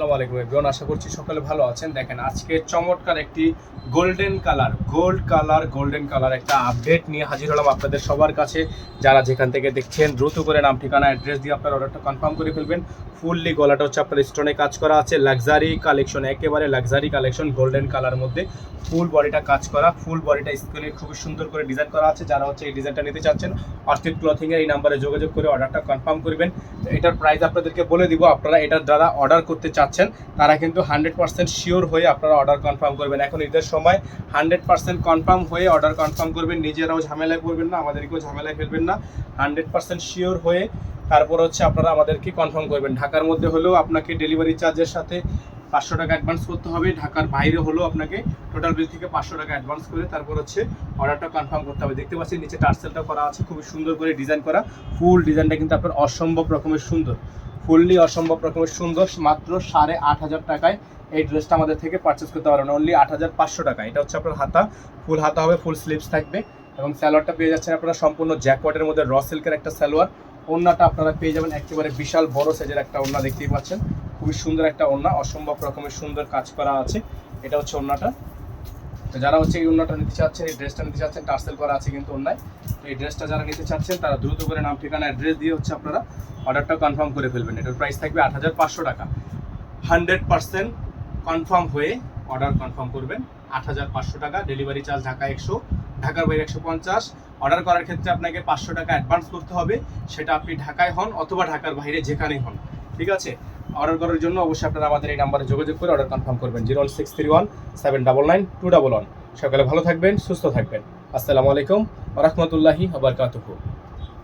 আসসালামু আলাইকুম এভরিওয়ান, আশা করছি সকলে ভালো আছেন। দেখেন আজকে চমৎকার একটি গোল্ডেন কালার একটা আপডেট নিয়ে হাজির হলাম আপনাদের সবার কাছে। যারা যেখান থেকে দেখছেন দ্রুত করে নাম ঠিকানা অ্যাড্রেস দিয়ে আপনার অর্ডারটা কনফার্ম করে ফেলবেন। ফুললি গলাটা হচ্ছে আপনার স্টোনে কাজ করা আছে, লাক্সারি কালেকশন, একেবারে লাক্সারি কালেকশন, গোল্ডেন কালার মধ্যে ফুল বডিটা কাজ করা, ফুল বডিটা স্ক্রিনে খুবই সুন্দর করে ডিজাইন করা আছে। যারা হচ্ছে এই ডিজাইনটা নিতে চাচ্ছেন অর্চিড ক্লথিংয়ের এই নাম্বারে যোগাযোগ করে অর্ডারটা কনফার্ম করবেন। এটার প্রাইস আপনাদেরকে বলে দিব। আপনারা এটার দ্বারা অর্ডার করতে চাচ্ছেন তারা কিন্তু 100% শিওর হয়ে আপনারা অর্ডার কনফার্ম করবেন। এখন ঈদের সময় 100% কনফার্ম হয়ে অর্ডার কনফার্ম করবেন, নিজেরাও ঝামেলায় পড়বেন না, আমাদেরকেও ঝামেলায় ফেলবেন না। 100% শিওর হয়ে তারপর হচ্ছে আপনারা আমাদেরকে কনফার্ম করবেন। ঢাকার মধ্যে হলেও আপনাকে ডেলিভারি চার্জের সাথে 500 টাকা অ্যাডভান্স করতে হবে, ঢাকার বাইরে হলেও আপনাকে টোটাল বিল থেকে 500 টাকা অ্যাডভান্স করে তারপর হচ্ছে অর্ডারটা কনফার্ম করতে হবে। দেখতে পাচ্ছেন নিচে টার্সেলটা করা আছে, খুবই সুন্দর করে ডিজাইন করা। ফুল ডিজাইনটা কিন্তু আপনার অসম্ভব রকমের সুন্দর, ফুললি অসম্ভব রকমের সুন্দর। মাত্র 8,500 টাকায় এই ড্রেসটা আমাদের থেকে পারচেস করতে পারবেন, অনলি 8,500 টাকা। এটা হচ্ছে আপনার হাতা, ফুল হাতা হবে, ফুল স্লিভস থাকবে এবং সালোয়ারটা পেয়ে যাচ্ছেন আপনারা সম্পূর্ণ জ্যাকওয়াটের মধ্যে র সিল্কের একটা সালোয়ার। ওড়নাটা আপনারা পেয়ে যাবেন একেবারে বিশাল বড় সাইজের একটা ওড়না, দেখতেই পাচ্ছেন খুবই সুন্দর একটা ওড়না, অসম্ভব রকমের সুন্দর কাজ করা আছে। এটা হচ্ছে ওড়নাটা। তো যারা হচ্ছে এই ওড়নাটা নিতে চাচ্ছেন, এই ড্রেসটা নিতে চাচ্ছেন, টার্সেল করা আছে কিন্তু ওড়নায়। তো এই ড্রেসটা যারা নিতে চাচ্ছেন তারা দ্রুত করে নাম ঠিকানা অ্যাড্রেস দিয়ে হচ্ছে আপনারা অর্ডারটা কনফার্ম করে ফেলবেন। এটার প্রাইস থাকবে 8,500 টাকা। 100% কনফার্ম হয়ে অর্ডার কনফার্ম করবেন, 8,500 টাকা। ডেলিভারি চার্জ ঢাকা 100, ঢাকার বাইরে 150। অর্ডার করার ক্ষেত্রে আপনাকে 500 টাকা অ্যাডভান্স করতে হবে, সেটা আপনি ঢাকায় হন অথবা ঢাকার বাইরে যেখানেই হন, ঠিক আছে। অর্ডার করার জন্য অবশ্যই আপনারা আমাদের এই নাম্বারে যোগাযোগ করে অর্ডার কনফার্ম করবেন, 01631 799 211। সকালে ভালো থাকবেন, সুস্থ থাকবেন। আসসালামু আলাইকুম ওয়া রাহমাতুল্লাহি ওয়া বারাকাতুহু।